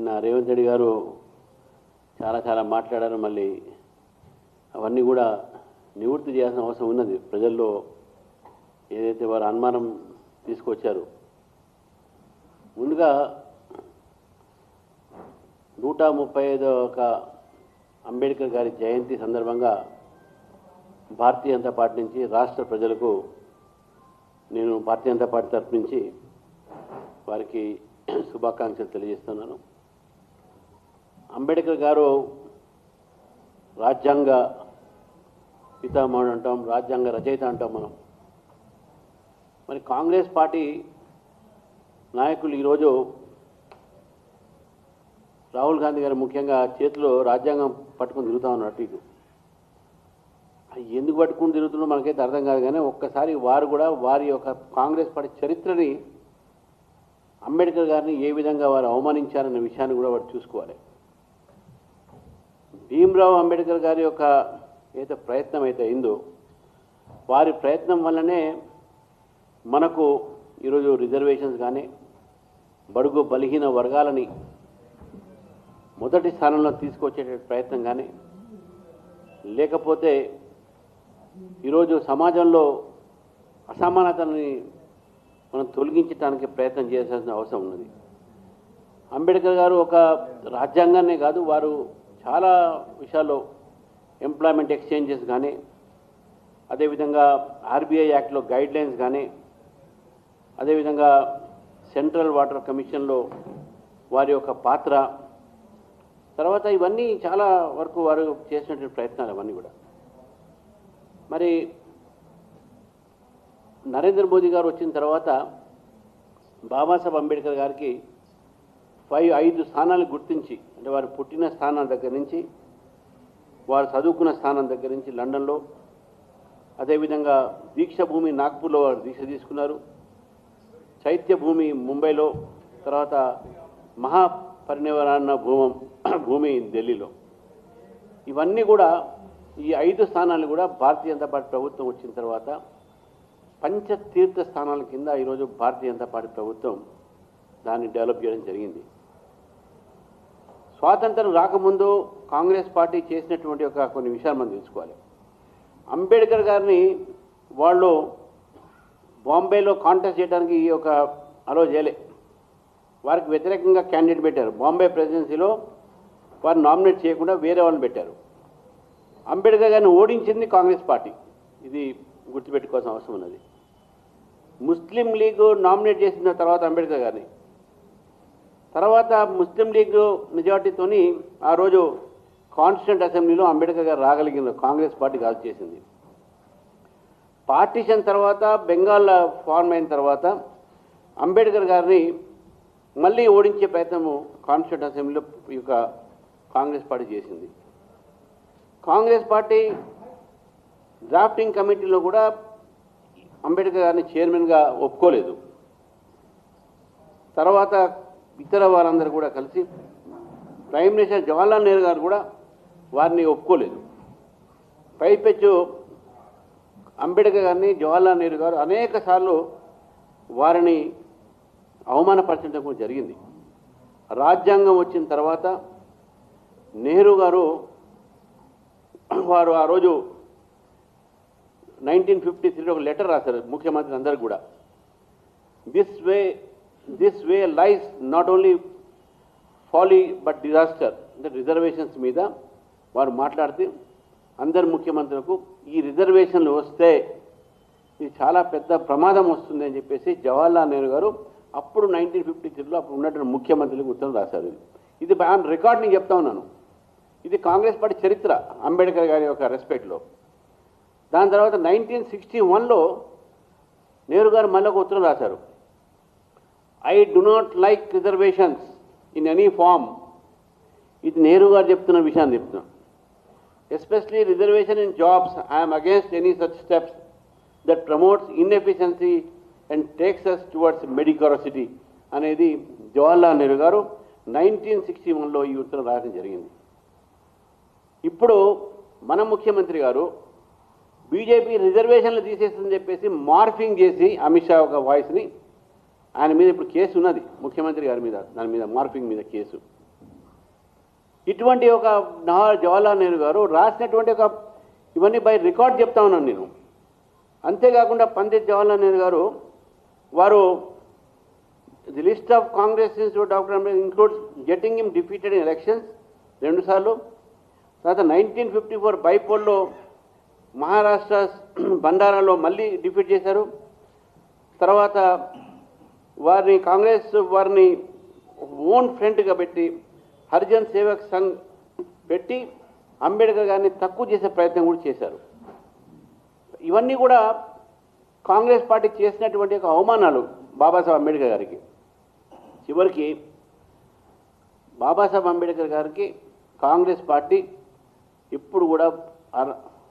నిన్న రేవంత్ రెడ్డి గారు చాలా మాట్లాడారు. మళ్ళీ అవన్నీ కూడా నివృత్తి చేయాల్సిన అవసరం ఉన్నది. ప్రజల్లో ఏదైతే వారు అనుమానం తీసుకొచ్చారు. ముందుగా 135వ అంబేద్కర్ గారి జయంతి సందర్భంగా భారతీయ జనతా పార్టీ నుంచి రాష్ట్ర ప్రజలకు నేను భారతీయ జనతా పార్టీ తరఫు నుంచి వారికి శుభాకాంక్షలు తెలియజేస్తున్నాను. అంబేద్కర్ గారు రాజ్యాంగ పితామహుడు అంటాం, రాజ్యాంగ రచయిత అంటాం మనం. మరి కాంగ్రెస్ పార్టీ నాయకులు ఈరోజు రాహుల్ గాంధీ గారు ముఖ్యంగా చేతిలో రాజ్యాంగం పట్టుకుని తిరుగుతూ ఉన్నట్టు ఇది ఎందుకు పట్టుకుని తిరుగుతున్నో మనకైతే అర్థం కాదు. కానీ ఒక్కసారి వారు కూడా వారి యొక్క కాంగ్రెస్ పార్టీ చరిత్రని, అంబేద్కర్ గారిని ఏ విధంగా వారు అవమానించారన్న విషయాన్ని కూడా వారు చూసుకోవాలి. భీమ్రావ్ అంబేద్కర్ గారి యొక్క ఏదైతే ప్రయత్నం అయితే అయిందో వారి ప్రయత్నం వల్లనే మనకు ఈరోజు రిజర్వేషన్స్ కానీ బడుగు బలహీన వర్గాలని మొదటి స్థానంలో తీసుకొచ్చే ప్రయత్నం కానీ, లేకపోతే ఈరోజు సమాజంలో అసమానతని మనం తొలగించడానికి ప్రయత్నం చేయాల్సిన అవసరం ఉన్నది. అంబేద్కర్ గారు ఒక రాజ్యాంగాన్నే కాదు, వారు చాలా విషయాల్లో ఎంప్లాయ్మెంట్ ఎక్స్చేంజెస్ కానీ, అదేవిధంగా ఆర్బీఐ యాక్ట్లో గైడ్లైన్స్ కానీ, అదేవిధంగా సెంట్రల్ వాటర్ కమిషన్లో వారి యొక్క పాత్ర, తర్వాత ఇవన్నీ చాలా వరకు వారు చేసినటువంటి ప్రయత్నాలు అవన్నీ కూడా. మరి నరేంద్ర మోదీ గారు వచ్చిన తర్వాత బాబాసాహెబ్ అంబేద్కర్ గారికి 5 స్థానాలు గుర్తించి, అంటే వారు పుట్టిన స్థానం దగ్గర నుంచి, వారు చదువుకున్న స్థానం దగ్గర నుంచి లండన్లో, అదేవిధంగా దీక్ష భూమి నాగ్పూర్లో వారు దీక్ష తీసుకున్నారు, చైత్య భూమి ముంబైలో, తర్వాత మహాపరినిర్వాణ భూమి ఢిల్లీలో. ఇవన్నీ కూడా ఈ 5 స్థానాలు కూడా భారతీయ జనతా పార్టీ ప్రభుత్వం వచ్చిన తర్వాత పంచతీర్థ స్థానాల కింద ఈరోజు భారతీయ జనతా పార్టీ ప్రభుత్వం దాన్ని డెవలప్ చేయడం జరిగింది. స్వాతంత్రం రాకముందు కాంగ్రెస్ పార్టీ చేసినటువంటి కొన్ని విషయాలు మనం తెలుసుకోవాలి. అంబేద్కర్ గారిని వాళ్ళు బాంబేలో కాంటెస్ట్ చేయడానికి అలో చేయలే, వారికి వ్యతిరేకంగా క్యాండిడేట్ పెట్టారు. బాంబే ప్రెసిడెన్సీలో వారు నామినేట్ చేయకుండా వేరే వాళ్ళని పెట్టారు. అంబేద్కర్ గారిని ఓడించింది కాంగ్రెస్ పార్టీ, ఇది గుర్తుపెట్టుకోవాల్సిన అవసరం ఉన్నది. ముస్లిం లీగ్ నామినేట్ చేసిన తర్వాత అంబేద్కర్ గారిని, తర్వాత ముస్లిం లీగ్ మెజార్టీతోని ఆ రోజు కాన్స్టిట్యూంట్ అసెంబ్లీలో అంబేద్కర్ గారు రాగలిగిన కాంగ్రెస్ పార్టీ కాదు చేసింది. పార్టీషన్ తర్వాత బెంగాల్ ఫార్మ్ అయిన తర్వాత అంబేద్కర్ గారిని మళ్ళీ ఓడించే ప్రయత్నము కాన్స్టిట్యూంట్ అసెంబ్లీలో కాంగ్రెస్ పార్టీ చేసింది. కాంగ్రెస్ పార్టీ డ్రాఫ్టింగ్ కమిటీలో కూడా అంబేద్కర్ గారిని చైర్మన్గా ఒప్పుకోలేదు. తర్వాత ఇతర వారందరూ కూడా కలిసి ప్రైమ్ మినిస్టర్ జవహర్లాల్ నెహ్రూ గారు కూడా వారిని ఒప్పుకోలేదు. పైపెచ్చు అంబేద్కర్ గారిని జవహర్లాల్ నెహ్రూ గారు అనేక సార్లు వారిని అవమానపరచడం కూడా జరిగింది. రాజ్యాంగం వచ్చిన తర్వాత నెహ్రూ గారు వారు ఆ రోజు 1953లో ఒక లెటర్ రాశారు ముఖ్యమంత్రి అందరికీ కూడా. This way lies not only folly but disaster, అంటే రిజర్వేషన్స్ మీద వారు మాట్లాడితే అందరు ముఖ్యమంత్రులకు ఈ రిజర్వేషన్లు వస్తే ఇది చాలా పెద్ద ప్రమాదం వస్తుంది అని చెప్పేసి జవహర్లాల్ నెహ్రూ గారు అప్పుడు 1953లో అప్పుడు ఉన్నటువంటి ముఖ్యమంత్రులకు ఉత్తరం రాశారు. ఇది రికార్డ్ నేను చెప్తా ఉన్నాను. ఇది కాంగ్రెస్ పార్టీ చరిత్ర అంబేద్కర్ గారి యొక్క రెస్పెక్ట్లో. దాని తర్వాత 1961లో నెహ్రూ గారు మళ్ళీ ఒక ఉత్తరం రాశారు. I do not like reservations in any form. ఇది నెహ్రూ గారు చెప్తున్న విషయాన్ని చెప్తున్నాను. Especially reservation in jobs, I'm against any such steps that promotes inefficiency and takes us towards mediocrity అనేది జవహర్లాల్ నెహ్రూ గారు 1961లో ఈ ఉత్తరం రాయడం జరిగింది. ఇప్పుడు మన ముఖ్యమంత్రి గారు బీజేపీ రిజర్వేషన్లు తీసేస్తుందని చెప్పేసి మార్ఫింగ్ చేసి అమిత్ షా ఒక వాయిస్ని ఆయన మీద ఇప్పుడు కేసు ఉన్నది ముఖ్యమంత్రి గారి మీద, దాని మీద మార్ఫింగ్ మీద కేసు. ఇటువంటి ఒక జవహర్లాల్ నెహ్రూ గారు రాసినటువంటి ఒక ఇవన్నీ బై రికార్డ్ చెప్తా ఉన్నాను నేను. అంతేకాకుండా పండిత్ జవహర్లాల్ నెహ్రూ గారు వారు the list of Congress institute doctor Ambedkar includes getting him defeated in elections 2 సార్లు. తర్వాత 1954 బైపోల్లో మహారాష్ట్ర బండారాలో మళ్ళీ డిఫీట్ చేశారు. తర్వాత వారిని కాంగ్రెస్ వారిని ఓన్ ఫ్రంట్గా పెట్టి హరిజన్ సేవక్ సంఘ్ పెట్టి అంబేద్కర్ గారిని తక్కువ చేసే ప్రయత్నం కూడా చేశారు. ఇవన్నీ కూడా కాంగ్రెస్ పార్టీ చేసినటువంటి ఒక అవమానాలు బాబాసాహెబ్ అంబేద్కర్ గారికి. చివరికి బాబాసాహెబ్ అంబేద్కర్ గారికి కాంగ్రెస్ పార్టీ ఇప్పుడు కూడా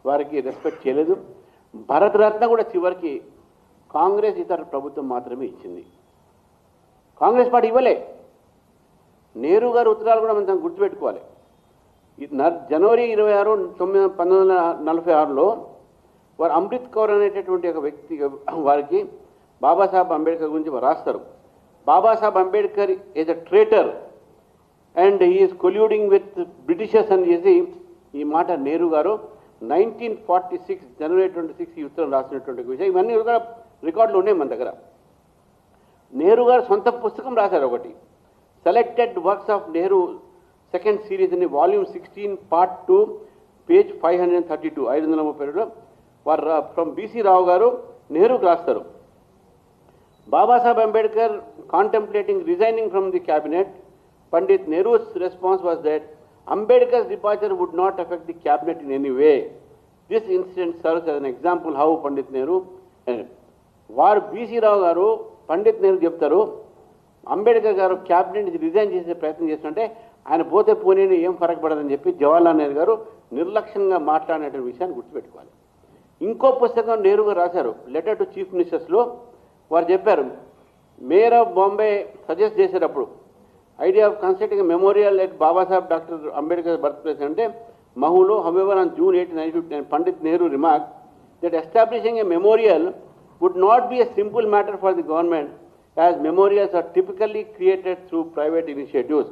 వారికి రెస్పెక్ట్ చేయలేదు. భారతరత్న కూడా చివరికి కాంగ్రెస్ ఇతర ప్రభుత్వం మాత్రమే ఇచ్చింది, కాంగ్రెస్ పార్టీ ఇవ్వలే. నెహ్రూ గారు ఉత్తరాలు కూడా మనం గుర్తుపెట్టుకోవాలి. జనవరి 26, 1946లో వారు అమృత్ కౌర్ అనేటటువంటి ఒక వ్యక్తి వారికి బాబాసాహెబ్ అంబేద్కర్ గురించి రాస్తారు. Babasaheb Ambedkar is a traitor and he's colluding with Britishers అని చేసి ఈ మాట నెహ్రూ గారు 1946 జనవరి 26 ఈ ఉత్తరం రాసినటువంటి విషయం. ఇవన్నీ కూడా రికార్డులు ఉన్నాయి మన దగ్గర. నెహ్రూ గారు సొంత పుస్తకం రాశారు ఒకటి, selected works of Nehru second series అని వాల్యూమ్ 16 పార్ట్ 2 పేజ్ 532 532లో వారు ఫ్రమ్ బీసీ రావు గారు నెహ్రూకి రాస్తారు. Babasaheb Ambedkar contemplating resigning from the cabinet, Pandit Nehru's response was that Ambedkar's departure would not affect the cabinet in any way. This incident serves as an example how Pandit Nehru వారు BC రావు గారు పండిత్ నెహ్రూ చెప్తారు అంబేద్కర్ గారు cabinet resign చేసే ప్రయత్నం చేస్తుంటే ఆయన పోతే పోనీ ఏం ఫరక్ పడదని చెప్పి జవహర్లాల్ నెహ్రూ గారు నిర్లక్ష్యంగా మాట్లాడినటువంటి విషయాన్ని గుర్తుపెట్టుకోవాలి. ఇంకో పుస్తకం నెహ్రూ గారు రాశారు, లెటర్ టు చీఫ్ మినిస్టర్స్లో వారు చెప్పారు, మేయర్ ఆఫ్ బాంబే సజెస్ట్ చేసేటప్పుడు idea of constructing a memorial at Baba Saheb Dr. Ambedkar's birthplace ante Mahulo. However, on June 8, 1959, Pandit Nehru remarked that establishing a memorial would not be a simple matter for the government, as memorials are typically created through private initiatives.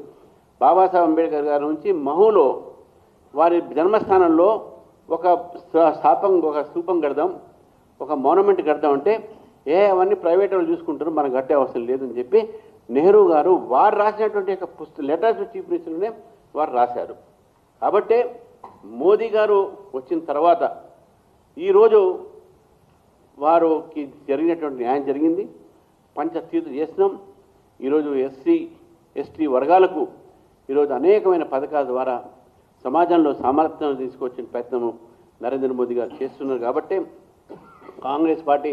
Baba Saheb Ambedkar garu nunchi Mahulo వారి జన్మస్థానంలో ఒక స్థూపం కడదాం, ఒక మోనమెంట్ కడదాం అంటే అవన్నీ private వాళ్ళు చూసుకుంటారు, మనకు కట్టే అవసరం లేదని చెప్పి నెహ్రూ గారు వారు రాసినటువంటి ఒక లెటర్స్ చీఫ్ మినిస్టర్నే వారు రాశారు. కాబట్టే మోదీ గారు వచ్చిన తర్వాత ఈరోజు వారికి జరిగినటువంటి న్యాయం జరిగింది, పంచతీర్థ చేసినాం. ఈరోజు ఎస్సీ ఎస్టీ వర్గాలకు ఈరోజు అనేకమైన పథకాల ద్వారా సమాజంలో సామర్థ్యం తీసుకొచ్చిన ప్రయత్నము నరేంద్ర మోదీ గారు చేస్తున్నారు. కాబట్టి కాంగ్రెస్ పార్టీ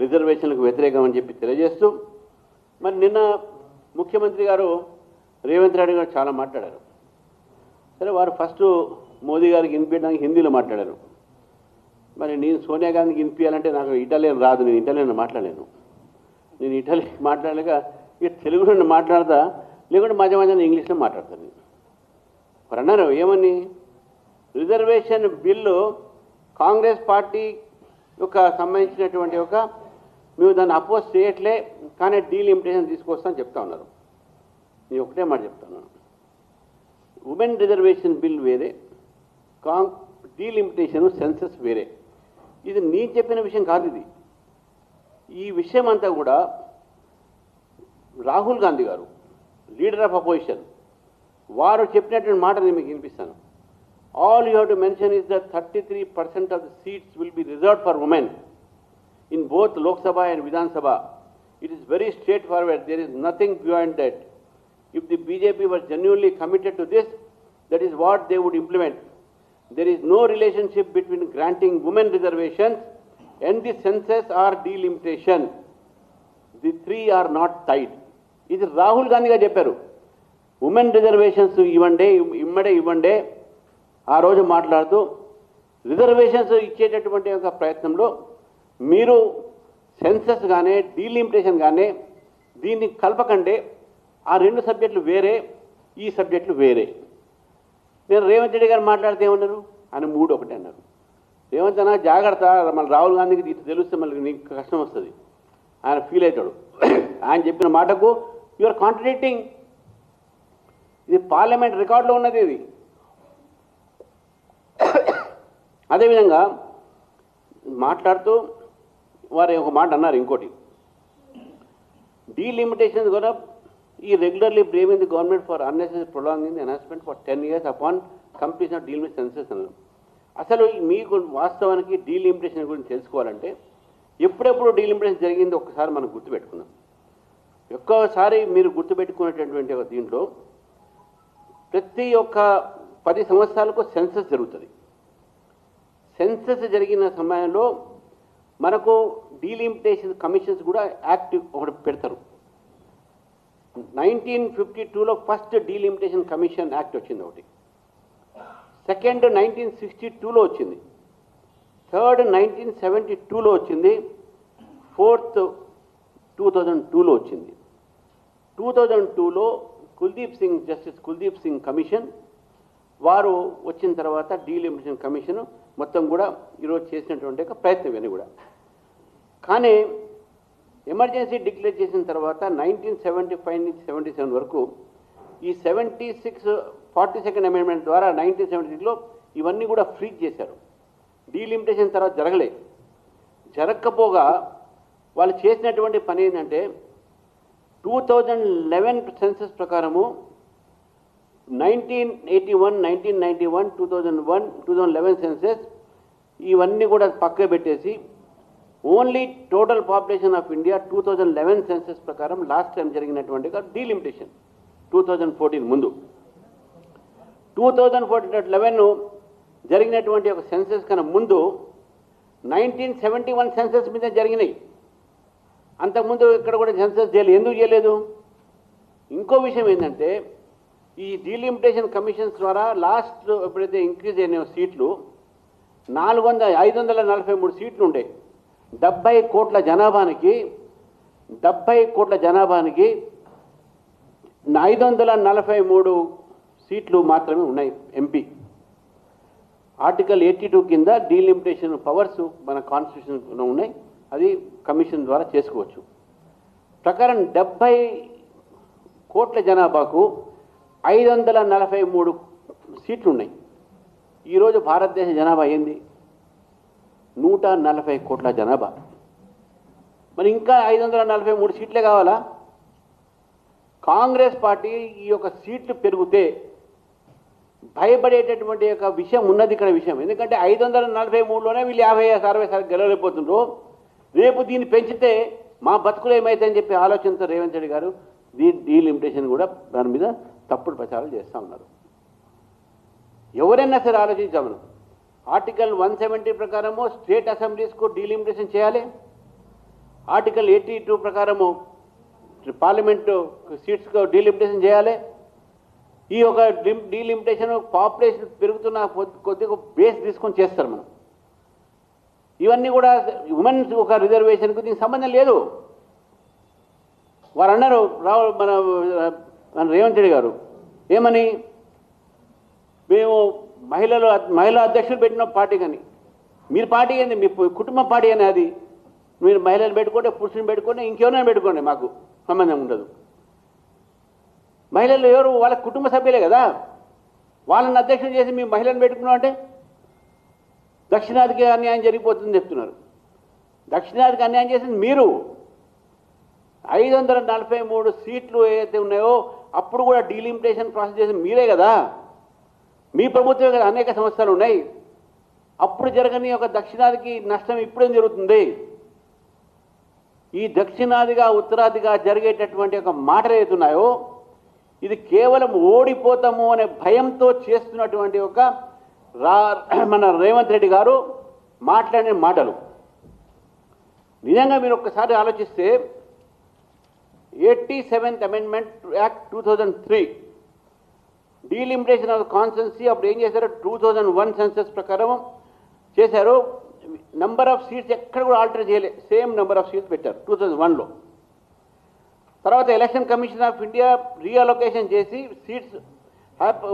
రిజర్వేషన్లకు వ్యతిరేకం అని చెప్పి తెలియజేస్తూ, మరి నిన్న ముఖ్యమంత్రి గారు రేవంత్ రెడ్డి గారు చాలా మాట్లాడారు. సరే, వారు ఫస్ట్ మోదీ గారికి వినిపించడానికి హిందీలో మాట్లాడారు. మరి నేను సోనియా గాంధీకి వినిపించాలంటే నాకు ఇటాలియన్ రాదు, నేను ఇటాలియన్ మాట్లాడలేను. నేను ఇటాలియన్ మాట్లాడలేక ఇక తెలుగులో మాట్లాడతా, లేకుంటే మధ్య మధ్య ఇంగ్లీష్లో మాట్లాడతాను. మరి అన్నారు ఏమని, రిజర్వేషన్ బిల్లు కాంగ్రెస్ పార్టీ యొక్క సంబంధించినటువంటి ఒక మేము దాన్ని అపోజ్ చేయట్లే, కానీ డీలిమిటేషన్ తీసుకొస్తామని చెప్తా ఉన్నారు. నేను ఒకటే మాట చెప్తాను, ఉమెన్ రిజర్వేషన్ బిల్ వేరే, డీలిమిటేషన్ సెన్సస్ వేరే. ఇది నేను చెప్పిన విషయం కాదు. ఇది ఈ విషయం అంతా కూడా రాహుల్ గాంధీ గారు, లీడర్ ఆఫ్ అపోజిషన్, వారు చెప్పినటువంటి మాట నేను మీకు వినిపిస్తాను. All you have to mention is that 33% of the seats will be reserved for women in both Lok Sabha and Vidhan Sabha. It is very straightforward. There is nothing beyond that. If the BJP was genuinely committed to this, that is what they would implement. There is no relationship between granting women reservations and the census or delimitation. The three are not tied. ఇది రాహుల్ గాంధీ గారు చెప్పారు. Women reservations ఇవ్వండే ఆ రోజు మాట్లాడుతూ reservations ఇచ్చేటటువంటి ఒక ప్రయత్నంలో మీరు సెన్సస్ కానీ డీలిమిటేషన్ కానీ దీన్ని కలపకండి, ఆ రెండు సబ్జెక్టులు వేరే, ఈ సబ్జెక్టులు వేరే. నేను రేవంత్ రెడ్డి గారు మాట్లాడితే ఏమన్నారు, ఆయన మూడు ఒకటి అన్నారు. రేవంత్ అన్న జాగ్రత్త, మళ్ళీ రాహుల్ గాంధీకి ఇది తెలిస్తే మళ్ళీ నీకు కష్టం వస్తుంది, ఆయన ఫీల్ అవుతాడు. ఆయన చెప్పిన మాటకు యు ఆర్ కాంట్రడిక్టింగ్. ఇది పార్లమెంట్ రికార్డులో ఉన్నది ఇది. అదేవిధంగా మాట్లాడుతూ వారు ఒక మాట అన్నారు ఇంకోటి, డీలిమిటేషన్ కూడా ఈ regularly blaming the government for unnecessary prolonging the enhancement for 10 years upon completion of delimit census అన్నారు. అసలు మీకు వాస్తవానికి డీలిమిటేషన్ గురించి తెలుసుకోవాలంటే ఎప్పుడెప్పుడు డీలిమిటేషన్ జరిగిందో ఒక్కసారి మనం గుర్తుపెట్టుకుందాం. ఒక్కసారి మీరు గుర్తుపెట్టుకునేటటువంటి ఒక దీంట్లో ప్రతి ఒక్క 10 సంవత్సరాలకు సెన్సస్ జరుగుతుంది. సెన్సస్ జరిగిన సమయంలో మనకు డీలిమిటేషన్ కమిషన్స్ కూడా యాక్ట్ ఒకటి పెడతారు. 1952లో ఫస్ట్ డీలిమిటేషన్ కమిషన్ యాక్ట్ వచ్చింది ఒకటి, సెకండ్ 1962లో వచ్చింది, థర్డ్ 1972లో వచ్చింది, ఫోర్త్ 2002లో వచ్చింది. 2002లో జస్టిస్ కుల్దీప్ సింగ్ కమిషన్ వారు వచ్చిన తర్వాత డీలిమిటేషన్ కమిషన్ మొత్తం కూడా ఈరోజు చేసినటువంటి ఒక ప్రయత్నం ఇవన్నీ కూడా. కానీ ఎమర్జెన్సీ డిక్లేర్ చేసిన తర్వాత 1975 నుంచి 77 వరకు ఈ 42nd అమెండ్మెంట్ ద్వారా 1976లో ఇవన్నీ కూడా ఫ్రీజ్ చేశారు. డీలిమిటేషన్ తర్వాత జరగకపోగా వాళ్ళు చేసినటువంటి పని ఏంటంటే 2011 సెన్సస్ ప్రకారము 1981, 1991, 2001, 2011 సెన్సెస్ ఇవన్నీ కూడా పక్క పెట్టేసి only total population of India 2011 census ప్రకారం లాస్ట్ టైం జరిగినటువంటి డీలిమిటేషన్ 2014 ముందు 2011 జరిగినటువంటి ఒక సెన్సెస్ కన్నా ముందు 1971 సెన్సెస్ మీద జరిగినాయి. అంతకుముందు ఇక్కడ కూడా సెన్సెస్ చేయలేదు. ఎందుకు చేయలేదు? ఇంకో విషయం ఏంటంటే ఈ డీలిమిటేషన్ కమిషన్స్ ద్వారా లాస్ట్ ఎప్పుడైతే ఇంక్రీజ్ అయిన సీట్లు 543 సీట్లు ఉండే 70 కోట్ల జనాభానికి 543 సీట్లు మాత్రమే ఉన్నాయి ఎంపీ. ఆర్టికల్ 82 కింద డీలిమిటేషన్ పవర్స్ మన కాన్స్టిట్యూషన్లో ఉన్నాయి, అది కమిషన్ ద్వారా చేసుకోవచ్చు. ప్రకారం 70 కోట్ల జనాభాకు 543 సీట్లు ఉన్నాయి. ఈరోజు భారతదేశ జనాభా ఏంది? 140 కోట్ల జనాభా. మరి ఇంకా 543 సీట్లే కావాలా? కాంగ్రెస్ పార్టీ ఈ యొక్క సీట్లు పెరిగితే భయపడేటటువంటి యొక్క విషయం ఉన్నది ఇక్కడ విషయం. ఎందుకంటే 543లోనే వీళ్ళు 50-60 సార్లు గెలవలేకపోతుండ్రు. రేపు దీన్ని పెంచితే మా బతుకులు ఏమైతాయని చెప్పి ఆలోచనతో రేవంత్ రెడ్డి గారు డీలిమిటేషన్ కూడా దాని మీద తప్పుడు ప్రచారాలు చేస్తూ ఉన్నారు. ఎవరైనా సరే ఆలోచించాము. ఆర్టికల్ 170 ప్రకారము స్టేట్ అసెంబ్లీస్కు డీలిమిటేషన్ చేయాలి. ఆర్టికల్ 82 ప్రకారము పార్లమెంటు సీట్స్కు డీలిమిటేషన్ చేయాలి. ఈ యొక్క డీలిమిటేషన్ పాపులేషన్ పెరుగుతున్న కొద్దిగా బేస్ తీసుకొని చేస్తారు మనం. ఇవన్నీ కూడా ఉమెన్స్ ఒక రిజర్వేషన్కు దీనికి సంబంధం లేదు. వారు అన్నారు మన రేవంత్ రెడ్డి గారు ఏమని, మేము మహిళా అధ్యక్షులు పెట్టిన పార్టీ కానీ మీరు పార్టీ ఏంది, మీ కుటుంబ పార్టీ అని, అది మీరు మహిళలు పెట్టుకోండి, పురుషుని పెట్టుకోండి, ఇంకెవరైనా పెట్టుకోండి, మాకు సంబంధం ఉండదు. మహిళలు ఎవరు? వాళ్ళ కుటుంబ సభ్యులే కదా. వాళ్ళని అధ్యక్షులు చేసి మీ మహిళలను పెట్టుకున్నాం అంటే దక్షిణాదికి అన్యాయం జరిగిపోతుందని చెప్తున్నారు. దక్షిణాదికి అన్యాయం చేసింది మీరు. 543 సీట్లు ఏదైతే ఉన్నాయో అప్పుడు కూడా డీలిమిటేషన్ ప్రాసెస్ చేసి మీరే కదా, మీ ప్రభుత్వమే కదా. అనేక సంవత్సరాలు ఉన్నాయి. అప్పుడు జరగని ఒక దక్షిణాదికి నష్టం ఇప్పుడేం జరుగుతుంది? ఈ దక్షిణాదిగా ఉత్తరాదిగా జరిగేటటువంటి ఒక మాటలు ఏతున్నాయో ఇది కేవలం ఓడిపోతాము అనే భయంతో చేస్తున్నటువంటి ఒక మన రేవంత్ రెడ్డి గారు మాట్లాడిన మాటలు. నిజంగా మీరు ఒక్కసారి ఆలోచిస్తే 87th amendment act 2003 delimitation of constituency అప్పుడు ఏం చేశారు? 2001 సెన్సస్ ప్రకారం చేశారు. నెంబర్ ఆఫ్ సీట్స్ ఎక్కడ కూడా ఆల్టర్ చేయలే, సేమ్ నెంబర్ ఆఫ్ సీట్స్ పెట్టారు 2001లో. తర్వాత election commission of India reallocation చేసి seats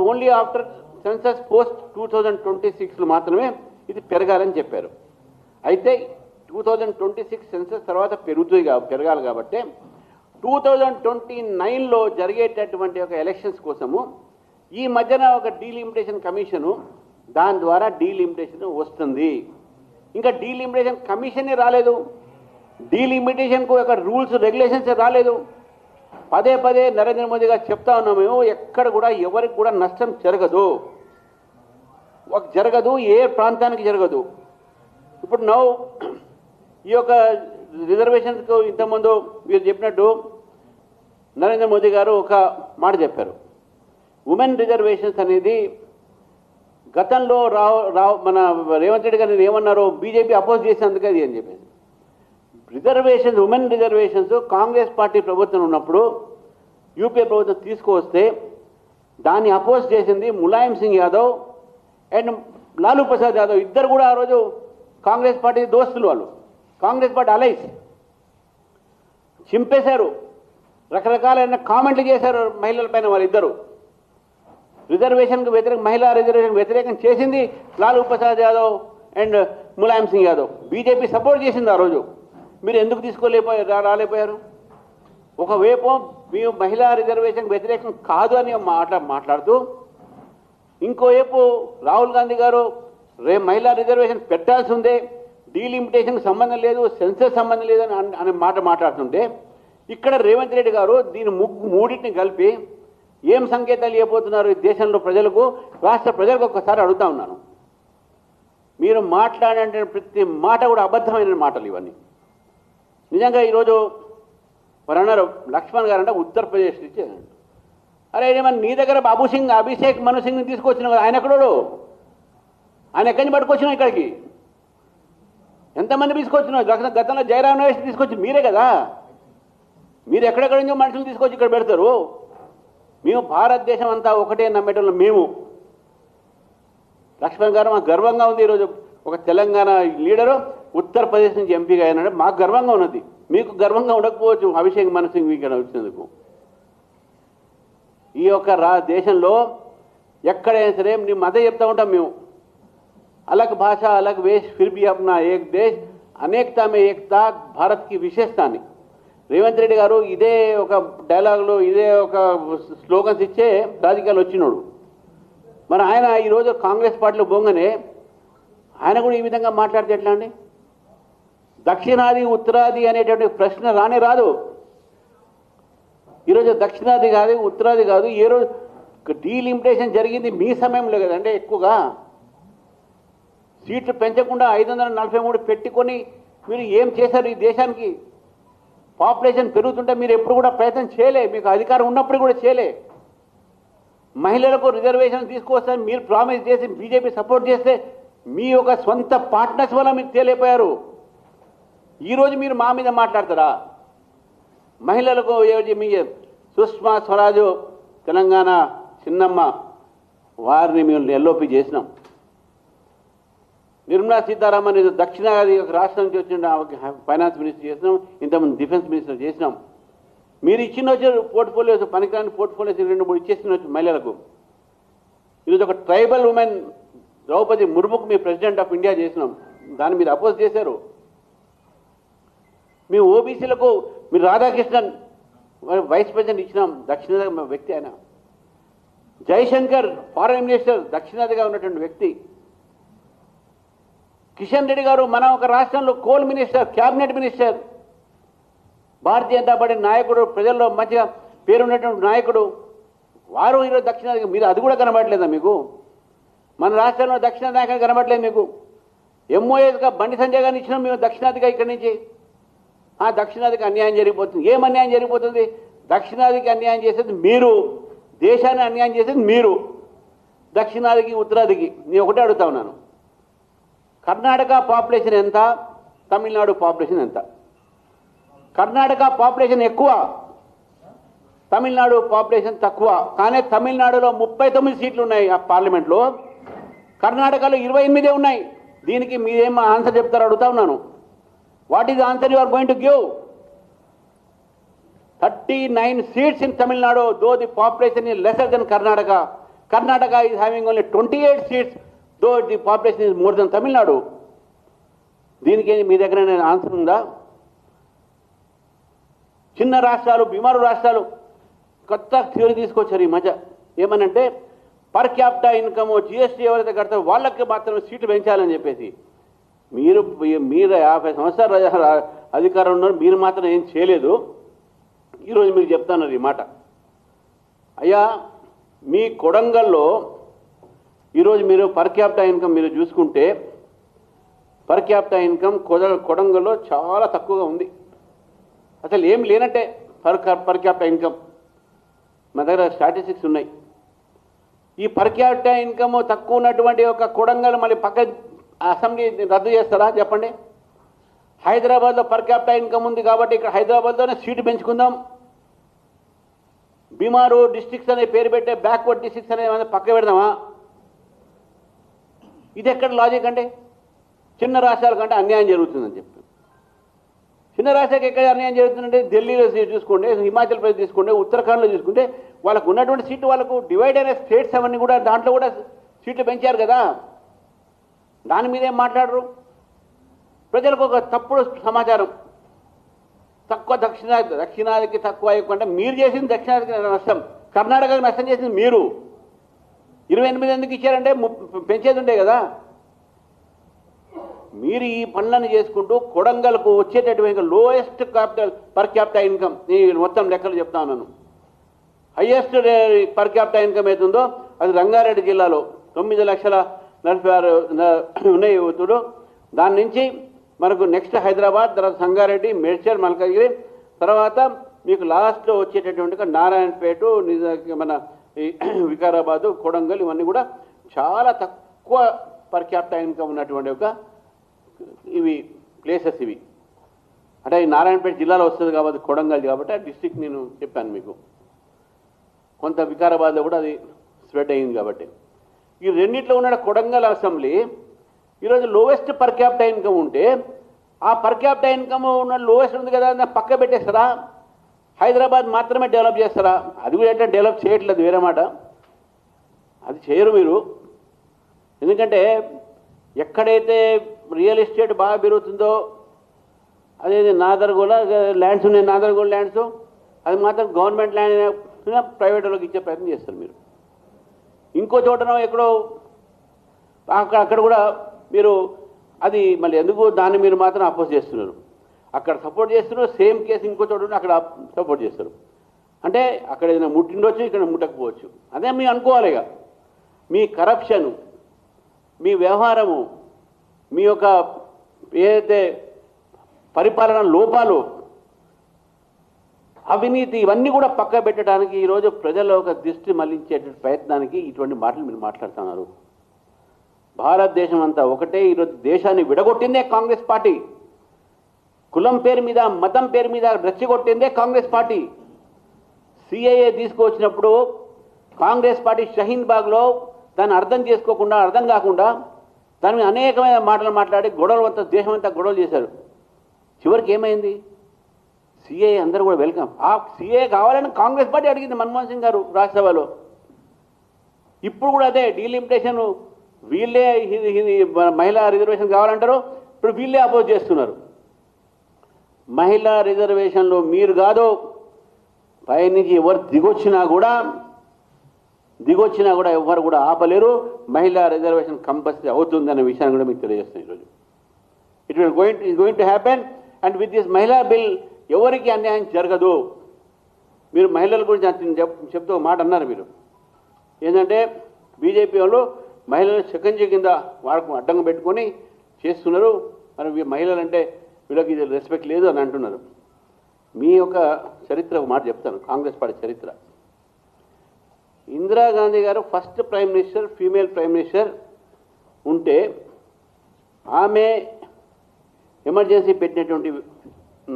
only after census post 2026లో మాత్రమే ఇది పెరగాలని చెప్పారు. అయితే 2026 సెన్సస్ తర్వాత పెరగాలి కాబట్టి 2029లో జరిగేటటువంటి ఒక ఎలక్షన్స్ కోసము ఈ మధ్యన ఒక డీలిమిటేషన్ కమిషను, దాని ద్వారా డీలిమిటేషన్ వస్తుంది. ఇంకా డీలిమిటేషన్ కమిషనే రాలేదు, డీలిమిటేషన్కు ఒక రూల్స్ రెగ్యులేషన్స్ రాలేదు. పదే పదే నరేంద్ర మోదీ గారు చెప్తా ఉన్నాం మేము, ఎక్కడ కూడా ఎవరికి కూడా నష్టం జరగదు, ఏ ప్రాంతానికి జరగదు. ఇప్పుడు ఈ యొక్క రిజర్వేషన్స్కు ఇంతకుముందు మీరు చెప్పినట్టు నరేంద్ర మోదీ గారు ఒక మాట చెప్పారు. ఉమెన్ రిజర్వేషన్స్ అనేది గతంలో మన రేవంత్ రెడ్డి గారు ఏమన్నారో బీజేపీ అపోజ్ చేసినందుకు అది అని చెప్పేసి. Reservations, women reservations Congress party ప్రభుత్వం ఉన్నప్పుడు యూపీఏ ప్రభుత్వం తీసుకువస్తే దాన్ని అపోజ్ చేసింది ములాయం సింగ్ యాదవ్ అండ్ లాలూ ప్రసాద్ యాదవ్. ఇద్దరు కూడా ఆ రోజు కాంగ్రెస్ పార్టీ దోస్తులు, వాళ్ళు కాంగ్రెస్ పార్టీ అలైస్. చింపేశారు, రకరకాలైన కామెంట్లు చేశారు మహిళల పైన. వాళ్ళిద్దరు రిజర్వేషన్కు వ్యతిరేకం, మహిళా రిజర్వేషన్ వ్యతిరేకం చేసింది Lalu Prasad Yadav and Mulayam Singh Yadav. BJP support చేసింది ఆ రోజు. మీరు ఎందుకు రాలేకపోయారు? ఒకవైపు మేము మహిళా రిజర్వేషన్ వ్యతిరేకం కాదు అని మాట్లాడుతూ, ఇంకోవైపు రాహుల్ గాంధీ గారు మహిళా రిజర్వేషన్ పెట్టాల్సి ఉందే, డీలిమిటేషన్కి సంబంధం లేదు, సెన్సస్ సంబంధం లేదు అనే మాట్లాడుతుంటే, ఇక్కడ రేవంత్ రెడ్డి గారు దీని మూడింటిని కలిపి ఏం సంకేతాలు ఇవ్వబోతున్నారు ఈ దేశంలో ప్రజలకు, రాష్ట్ర ప్రజలకు ఒక్కసారి అడుగుతా ఉన్నాను. మీరు మాట్లాడే ప్రతి మాట కూడా అబద్ధమైన మాటలు ఇవన్నీ. నిజంగా ఈరోజు వారు అన్నారు, లక్ష్మణ్ గారు అంటే ఉత్తరప్రదేశ్ నుంచి. అరే ఏమన్నా నీ దగ్గర అభిషేక్ మను సింగ్ని తీసుకొచ్చినావు కదా, ఆయన ఎక్కడోడు? ఆయన ఎక్కడి నుంచి పట్టుకొచ్చినావు ఇక్కడికి? ఎంతమంది తీసుకొచ్చినావు? గతంలో జయరాం రమేష్ తీసుకొచ్చి మీరే కదా. మీరు ఎక్కడెక్కడి నుంచో మనుషులు తీసుకొచ్చి ఇక్కడ పెడతారు. మేము భారతదేశం అంతా ఒకటే నమ్మేటోళ్ళం మేము. లక్ష్మణ్ గారు మాకు గర్వంగా ఉంది. ఈరోజు ఒక తెలంగాణ లీడరు ఉత్తరప్రదేశ్ నుంచి ఎంపీగా అయినాడు, మాకు గర్వంగా ఉన్నది. మీకు గర్వంగా ఉండకపోవచ్చు అభిషేక్ మను సింగ్ ఇక్కడ వచ్చినందుకు. ఈ యొక్క దేశంలో ఎక్కడైనా సరే మేము అదే చెప్తా ఉంటాం మేము, अलग भाषा अलग वेश फिर भी अपना एक देश अनेकता में एकता भारत की विशेषता అని రేవంత్ రెడ్డి గారు ఇదే ఒక డైలాగులో ఇదే ఒక స్లోగన్స్ ఇచ్చే రాజకీయాలు వచ్చినోడు. మరి ఆయన ఈరోజు కాంగ్రెస్ పార్టీలో పోగానే ఆయన కూడా ఈ విధంగా మాట్లాడితే ఎట్లా అండి? దక్షిణాది ఉత్తరాది అనేటువంటి ప్రశ్న రానే రాదు. ఈరోజు దక్షిణాది కాదు, ఉత్తరాది కాదు. ఏ రోజు డీలిమిటేషన్ జరిగింది మీ సమయంలో కదంటే. ఎక్కువగా సీట్లు పెంచకుండా 543 పెట్టుకొని మీరు ఏం చేశారు ఈ దేశానికి? పాపులేషన్ పెరుగుతుంటే మీరు ఎప్పుడు కూడా ప్రయత్నం చేయలే, మీకు అధికారం ఉన్నప్పుడు కూడా చేయలే. మహిళలకు రిజర్వేషన్ తీసుకొస్తారని మీరు ప్రామిస్ చేసి బీజేపీ సపోర్ట్ చేస్తే మీ యొక్క సొంత పార్ట్నర్స్ వల్ల మీరు తేలిపోయారు. ఈరోజు మీరు మా మీద మాట్లాడతారా? మహిళలకు మీ సుష్మా స్వరాజు తెలంగాణ చిన్నమ్మ వారిని మేము ఎల్ఓపి చేసినాం. నిర్మలా సీతారామన్ దక్షిణాది రాష్ట్రం నుంచి వచ్చిన ఫైనాన్స్ మినిస్టర్ చేసినాం, ఇంతకుముందు డిఫెన్స్ మినిస్టర్ చేసినాం. మీరు ఇచ్చిన పోర్ట్ఫోలియోస్, పనికిరాని పోర్ట్ఫోలియోస్ 2-3 ఇచ్చేసిన మహిళలకు. ఈరోజు ఒక ట్రైబల్ ఉమెన్ ద్రౌపది ముర్ముకు మీ ప్రెసిడెంట్ ఆఫ్ ఇండియా చేసినాం, దాన్ని మీరు అపోజ్ చేశారు. మీ ఓబీసీలకు మీరు రాధాకృష్ణన్ వైస్ ప్రెసిడెంట్ ఇచ్చినాం, దక్షిణాది వ్యక్తి ఆయన. జైశంకర్ ఫారెన్ మినిస్టర్, దక్షిణాదిగా ఉన్నటువంటి వ్యక్తి. కిషన్ రెడ్డి గారు మన ఒక రాష్ట్రంలో coal minister, cabinet minister, Bharatiya Janata party నాయకుడు, ప్రజల్లో మంచిగా పేరున్నటువంటి నాయకుడు. వారు ఈరోజు దక్షిణాది. మీరు అది కూడా కనబడలేదా మీకు? మన రాష్ట్రంలో దక్షిణ నాయకులు కనబడలేదు మీకు. ఎంఓఎస్గా బండి సంజయ్ గారిని ఇచ్చినాం మేము దక్షిణాదిగా ఇక్కడి నుంచి. దక్షిణాదికి అన్యాయం జరిగిపోతుంది. ఏం అన్యాయం జరిగిపోతుంది? దక్షిణాదికి అన్యాయం చేసేది మీరు, దేశాన్ని అన్యాయం చేసేది మీరు. దక్షిణాదికి ఉత్తరాదికి నేను ఒకటే అడుగుతా ఉన్నాను, కర్ణాటక పాపులేషన్ ఎంత, తమిళనాడు పాపులేషన్ ఎంత? కర్ణాటక పాపులేషన్ ఎక్కువ, తమిళనాడు పాపులేషన్ తక్కువ. కానీ తమిళనాడులో 39 సీట్లు ఉన్నాయి ఆ పార్లమెంట్లో, కర్ణాటకలో 28 ఉన్నాయి. దీనికి మీరేం ఆన్సర్ చెప్తారో అడుగుతా ఉన్నాను. What is answer you are going to give? 39 seats in Tamil Nadu, though the population is lesser than Karnataka. Karnataka is having only 28 seats, though the population is more than Tamil Nadu. దీనికి మీ దగ్గర answer ఉందా? చిన్న రాష్ట్రాలు, బీమారు రాష్ట్రాలు కొత్త theory తీసుకొచ్చారు ఈ మధ్య. ఏమనంటే పర్ క్యాపిటా ఇన్కమ్ జిఎస్టీ ఎవరైతే కడతారో వాళ్ళకి మాత్రమే సీట్లు పెంచాలని చెప్పేసి మీరు 50 సంవత్సరాల అధికారం ఉన్నారు, మీరు మాత్రం ఏం చేయలేదు. ఈరోజు మీకు చెప్తాను ఈ మాట. అయ్యా, మీ కొడంగల్లో ఈరోజు మీరు పర్ క్యాపిటా ఇన్కమ్ మీరు చూసుకుంటే పర్ క్యాపిటా ఇన్కమ్ కొడంగల్లో చాలా తక్కువగా ఉంది. అసలు ఏం లేనట్టే పర్ క్యాపిటా ఇన్కమ్. మన దగ్గర స్టాటిస్టిక్స్ ఉన్నాయి. ఈ పర్ క్యాపిటా ఇన్కమ్ తక్కువ ఉన్నటువంటి ఒక కొడంగల్ మళ్ళీ పక్క అసెంబ్లీ రద్దు చేస్తారా చెప్పండి? హైదరాబాద్లో పర్ క్యాపిటా ఇన్కమ్ ఉంది కాబట్టి ఇక్కడ హైదరాబాద్లోనే సీటు పెంచుకుందాం. బీమారు డిస్ట్రిక్ట్స్ అనే పేరు పెట్టే బ్యాక్వర్డ్ డిస్ట్రిక్ట్స్ అనే పక్క పెడదామా? ఇది ఎక్కడ లాజిక్ అంటే? చిన్న రాష్ట్రాల కంటే అన్యాయం జరుగుతుందని చెప్పి. చిన్న రాష్ట్రాలకు ఎక్కడ అన్యాయం జరుగుతుందంటే ఢిల్లీలో చూసుకుంటే, హిమాచల్ ప్రదేశ్ తీసుకుంటే, ఉత్తరాఖండ్లో చూసుకుంటే వాళ్ళకు ఉన్నటువంటి సీట్లు వాళ్ళకు డివైడ్ అయిన స్టేట్స్ అవన్నీ కూడా దాంట్లో కూడా సీట్లు పెంచారు కదా. దాని మీదేం మాట్లాడరు. ప్రజలకు ఒక తప్పుడు సమాచారం. తక్కువ దక్షిణాదికి తక్కువ ఎక్కువ అంటే మీరు చేసింది దక్షిణాదికి నష్టం, కర్ణాటకకు నష్టం చేసింది మీరు. 28 ఎందుకు ఇచ్చారంటే పెంచేది ఉండే కదా. మీరు ఈ పనులను చేసుకుంటూ కొడంగల్కు వచ్చేటటువంటి లోయెస్ట్ పర్ క్యాపిటా ఇన్కమ్, నేను మొత్తం లెక్కలు చెప్తా ఉన్నాను. హైయెస్ట్ పర్ క్యాపిటా ఇన్కమ్ అవుతుందో అది రంగారెడ్డి జిల్లాలో 9,46,000 ఉన్నాయి యువతులు. దాని నుంచి మనకు నెక్స్ట్ హైదరాబాద్, తర్వాత సంగారెడ్డి, మేడ్చల్, మల్కాజ్గిరి, తర్వాత మీకు లాస్ట్లో వచ్చేటటువంటి నారాయణపేట, మన వికారాబాదు, కొడంగల్ ఇవన్నీ కూడా చాలా తక్కువ పర్ క్యాపిటా ఇన్కమ్ ఉన్నటువంటి ఒక ఇవి ప్లేసెస్. ఇవి అంటే ఈ నారాయణపేట జిల్లాలో వస్తుంది కాబట్టి కొడంగల్ కాబట్టి ఆ డిస్ట్రిక్ట్ నేను చెప్పాను మీకు. కొంత వికారాబాద్లో కూడా అది స్ప్రెడ్ అయింది కాబట్టి ఈ రెండింటిలో ఉన్న కొడంగల్ అసెంబ్లీ ఈరోజు లోవెస్ట్ పర్ క్యాపిటా ఇన్కమ్ ఉంటే ఆ పర్ క్యాపిటా ఇన్కమ్ ఉన్న లోవెస్ట్ ఉంది కదా దాన్ని పక్క పెట్టేస్తారా? హైదరాబాద్ మాత్రమే డెవలప్ చేస్తారా? అది కూడా ఏంటంటే డెవలప్ చేయట్లేదు, వేరే మాట. అది చేయరు మీరు. ఎందుకంటే ఎక్కడైతే రియల్ ఎస్టేట్ బాగా పెరుగుతుందో అదే నాదర్గోల ల్యాండ్స్ ఉన్నాయి, నాదర్గోల ల్యాండ్స్ అది మాత్రం గవర్నమెంట్ ల్యాండ్ ప్రైవేట్ వాళ్ళకి ఇచ్చే ప్రయత్నం చేస్తారు మీరు. ఇంకో చోటనో ఎక్కడో అక్కడ కూడా మీరు అది మళ్ళీ ఎందుకు దాన్ని మీరు మాత్రం అపోజ్ చేస్తున్నారు. అక్కడ సపోర్ట్ చేస్తున్నారు, సేమ్ కేసు ఇంకో చోట అక్కడ సపోర్ట్ చేస్తారు. అంటే అక్కడ ఏదైనా ముట్టిండొచ్చు, ఇక్కడ ముట్టకపోవచ్చు. అదే మీరు అనుకోవాలి. ఇక మీ కరప్షను, మీ వ్యవహారము, మీ యొక్క ఏదైతే పరిపాలన లోపాలు, అవినీతి ఇవన్నీ కూడా పక్క పెట్టడానికి ఈరోజు ప్రజల ఒక దృష్టి మళ్లించే ప్రయత్నానికి ఇటువంటి మాటలు మీరు మాట్లాడుతున్నారు. భారతదేశం అంతా ఒకటే. ఈరోజు దేశాన్ని విడగొట్టిందే కాంగ్రెస్ పార్టీ. కులం పేరు మీద, మతం పేరు మీద రెచ్చగొట్టిందే కాంగ్రెస్ పార్టీ. సిఏఏ తీసుకువచ్చినప్పుడు కాంగ్రెస్ పార్టీ షహీన్ బాగ్లో దాన్ని అర్థం చేసుకోకుండా, అర్థం కాకుండా దాని మీద అనేకమైన మాటలు మాట్లాడి గొడవలు అంతా దేశం అంతా గొడవలు చేశారు. చివరికి ఏమైంది? సిఏఏ అందరూ కూడా వెల్కమ్. ఆ సిఏఏ కావాలని కాంగ్రెస్ పార్టీ అడిగింది మన్మోహన్ సింగ్ గారు రాజ్యసభలో. ఇప్పుడు కూడా అదే డీలిమిటేషన్ వీళ్ళే మహిళా రిజర్వేషన్ కావాలంటారు, ఇప్పుడు వీళ్ళే అపోజ్ చేస్తున్నారు. మహిళా రిజర్వేషన్లో మీరు కాదు, పైనుంచి ఎవరు దిగొచ్చినా కూడా ఎవరు కూడా ఆపలేరు. మహిళా రిజర్వేషన్ కంపల్సరీ అవుతుందనే విషయాన్ని కూడా మీకు తెలియజేస్తాను ఈరోజు. It going to happen. And with this మహిళా బిల్ ఎవరికి అన్యాయం జరగదు. మీరు మహిళల గురించి చెప్తూ మాట అన్నారు మీరు. ఏంటంటే బీజేపీ వాళ్ళు మహిళలు సెకంజీ కింద వాళ్ళకు అడ్డంగా పెట్టుకొని చేస్తున్నారు. మరి మహిళలు అంటే వీళ్ళకి ఇది రెస్పెక్ట్ లేదు అని అంటున్నారు. మీ యొక్క చరిత్ర ఒక మాట చెప్తాను, కాంగ్రెస్ పార్టీ చరిత్ర. ఇందిరాగాంధీ గారు first prime minister, female prime minister ఉంటే ఆమె ఎమర్జెన్సీ పెట్టినటువంటి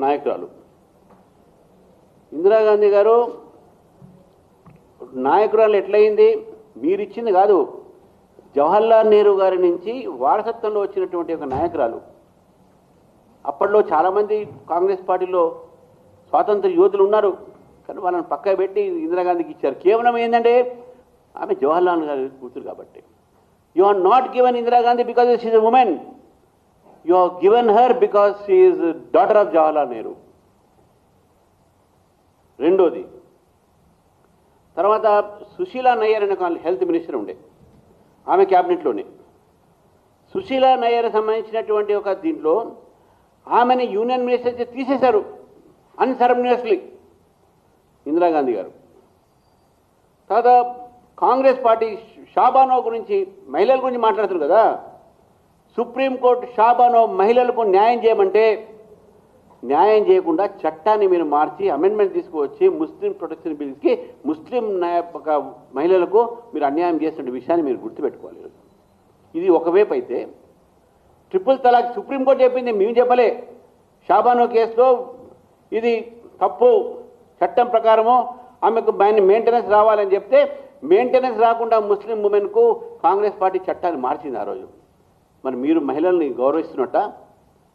నాయకురాలు. ఇందిరాగాంధీ గారు నాయకురాలు ఎట్లయింది? మీరిచ్చింది కాదు, జవహర్లాల్ నెహ్రూ గారి నుంచి వారసత్వంలో వచ్చినటువంటి ఒక నాయకురాలు. అప్పట్లో చాలామంది కాంగ్రెస్ పార్టీలో స్వాతంత్ర యోధులు ఉన్నారు, కానీ వాళ్ళని పక్క పెట్టి ఇందిరాగాంధీకి ఇచ్చారు. కేవలం ఏంటంటే ఆమె జవహర్లాల్ గారి కూతురు కాబట్టి. You are not given Indira Gandhi because she is a women. You are given her because she is daughter of Jawaharlal Nehru. రెండోది, తర్వాత సుశీలా నయ్యర్ అనే హెల్త్ మినిస్టర్ ఉండే, ఆమె క్యాబినెట్లోనే. సుశీలా నయ్యర్ సంబంధించినటువంటి ఒక దీంట్లో ఆమెని యూనియన్ మినిస్టర్ తీసేశారు అన్సెరమనియస్లీ ఇందిరాగాంధీ గారు. తర్వాత కాంగ్రెస్ పార్టీ షాబానో గురించి, మహిళల గురించి మాట్లాడుతున్నారు కదా. సుప్రీంకోర్టు షాబానో మహిళలకు న్యాయం చేయమంటే న్యాయం చేయకుండా చట్టాన్ని మీరు మార్చి అమెండ్మెంట్ తీసుకువచ్చి ముస్లిం ప్రొటెక్షన్ బిల్స్కి ముస్లిం మహిళలకు మీరు అన్యాయం చేస్తున్న విషయాన్ని మీరు గుర్తుపెట్టుకోవాలి. ఇది ఒకవైపు అయితే, ట్రిపుల్ తలాక్ సుప్రీంకోర్టు చెప్పింది, మేము చెప్పలే. షాబానో కేసులో ఇది తప్పు, చట్టం ప్రకారము ఆమెకు మెయింటెనెన్స్ రావాలని చెప్తే మెయింటెనెన్స్ రాకుండా ముస్లిం ఉమెన్కు కాంగ్రెస్ పార్టీ చట్టాన్ని మార్చింది ఆ రోజు. మరి మీరు మహిళల్ని గౌరవిస్తున్నట్ట?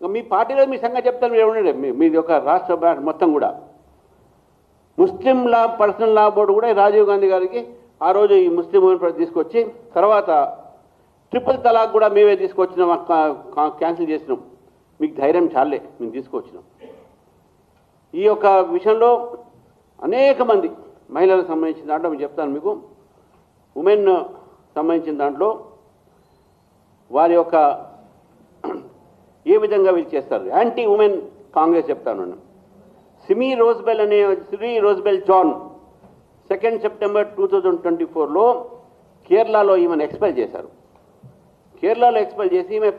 మీ పార్టీలో మీ సంగతి చెప్తాను, మీరు ఉండండి. మీది ఒక రాష్ట్ర మొత్తం కూడా ముస్లిం లా పర్సనల్ లా బోర్డు కూడా రాజీవ్ గాంధీ గారికి ఆ రోజు ఈ ముస్లిం ఉమెన్ తీసుకొచ్చి, తర్వాత ట్రిపుల్ తలాక్ కూడా మేమే తీసుకొచ్చినాం, క్యాన్సిల్ చేసినాం. మీకు ధైర్యం చాలే, మేము తీసుకొచ్చినాం. ఈ యొక్క విషయంలో అనేక మంది మహిళలకు సంబంధించిన దాంట్లో నేను చెప్తాను మీకు. ఉమెన్ సంబంధించిన దాంట్లో వారి యొక్క ఏ విధంగా వీళ్ళు చేస్తారు, యాంటీ ఉమెన్ కాంగ్రెస్ చెప్తాను. సిమీ రోజ్బెల్ జాన్ 2 సెప్టెంబర్ 2024లో కేరళలో ఈమెను ఎక్స్పెల్ చేశారు. కేరళలో ఎక్స్పెల్ చేసి ఈమె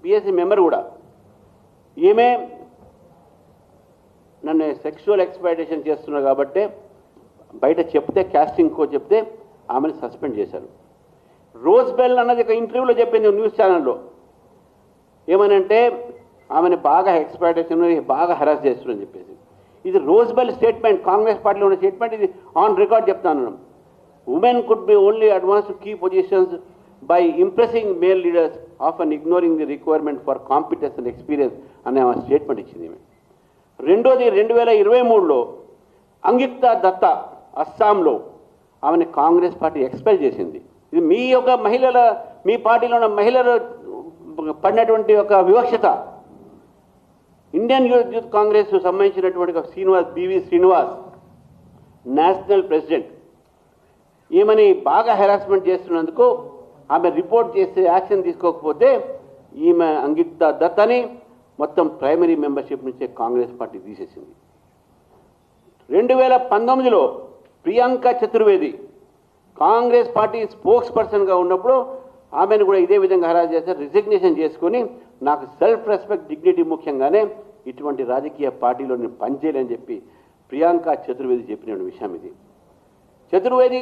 పిఎస్సి మెంబర్ కూడా. ఈమె నన్ను సెక్షువల్ ఎక్స్ప్లాయిటేషన్ చేస్తున్నారు కాబట్టి బయట చెప్తే, క్యాస్టింగ్ కోచ్ చెప్తే ఆమెను సస్పెండ్ చేశారు. రోజ్బెల్ అన్నది ఒక ఇంటర్వ్యూలో చెప్పింది న్యూస్ ఛానల్లో. ఏమనంటే ఆమెను బాగా ఎక్స్ప్లాయిటేషన్, బాగా హెరాస్ చేస్తున్నారని చెప్పేసి. ఇది రోజ్బెల్ స్టేట్మెంట్, కాంగ్రెస్ పార్టీలో ఉన్న స్టేట్మెంట్. ఇది ఆన్ రికార్డ్ చెప్తాను. Women could be only advance to key positions by impressing male leaders of ignoring the requirement for competence and experience అనే స్టేట్మెంట్ ఇచ్చింది. రెండోది 2023లో అంగితా దత్తా అస్సాంలో ఆమెను కాంగ్రెస్ పార్టీ ఎక్స్పెల్ చేసింది. ఇది మీ యొక్క మహిళల, మీ పార్టీలో ఉన్న మహిళలు పడినటువంటి ఒక వివక్షత. ఇండియన్ యూత్ కాంగ్రెస్ సంబంధించినటువంటి బివి శ్రీనివాస్ నేషనల్ ప్రెసిడెంట్, ఈమెని బాగా హెరాస్మెంట్ చేస్తున్నందుకు ఆమె రిపోర్ట్ చేసి యాక్షన్ తీసుకోకపోతే ఈమె అంగితా దత్తని మొత్తం ప్రైమరీ మెంబర్షిప్ నుంచే కాంగ్రెస్ పార్టీ తీసేసింది. 2019లో ప్రియాంక చతుర్వేది కాంగ్రెస్ పార్టీ స్పోక్స్ పర్సన్గా ఉన్నప్పుడు ఆమెను కూడా ఇదే విధంగా హెరాస్ చేశారు. రిజిగ్నేషన్ చేసుకొని నాకు సెల్ఫ్ రెస్పెక్ట్, డిగ్నిటీ ముఖ్యంగానే ఇటువంటి రాజకీయ పార్టీలో నేను పనిచేయాలని చెప్పి ప్రియాంక చతుర్వేది చెప్పిన విషయం ఇది. చతుర్వేది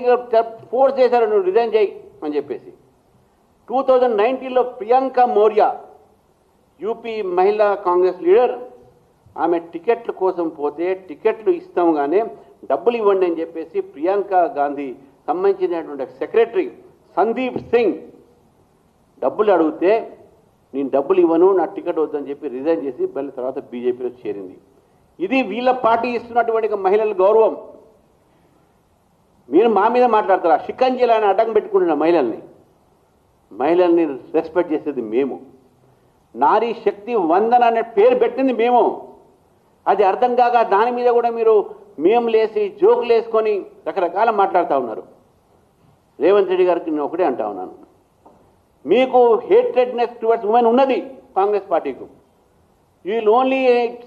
ఫోర్స్ చేశారు, నువ్వు రిజైన్ చేయి అని చెప్పేసి. 2019లో ప్రియాంక మౌర్య యూపీ మహిళా కాంగ్రెస్ లీడర్, ఆమె టికెట్ల కోసం పోతే టికెట్లు ఇస్తాం కానీ డబ్బులు ఇవ్వండి అని చెప్పేసి ప్రియాంక గాంధీ సంబంధించినటువంటి సెక్రటరీ సందీప్ సింగ్ డబ్బులు అడిగితే నేను డబ్బులు ఇవ్వను, నా టికెట్ వద్దని చెప్పి రిజైన్ చేసి మళ్ళీ తర్వాత బీజేపీలో చేరింది. ఇది వీళ్ళ పార్టీ ఇస్తున్నటువంటి మహిళల గౌరవం. మీరు మా మీద మాట్లాడతారా? షికంజీలని అడ్డం పెట్టుకుంటున్న మహిళల్ని రెస్పెక్ట్ చేసేది మేము. నారీ శక్తి వందన అనే పేరు పెట్టింది మేము. అది అర్థం కాక దాని మీద కూడా మీరు మేము లేసి జోకులు వేసుకొని రకరకాల మాట్లాడుతూ ఉన్నారు. రేవంత్ రెడ్డి గారికి నేను ఒకటే అంటా ఉన్నాను, మీకు హేట్రెడ్నెస్ టువర్డ్స్ ఉమెన్ ఉన్నది కాంగ్రెస్ పార్టీకు. You will only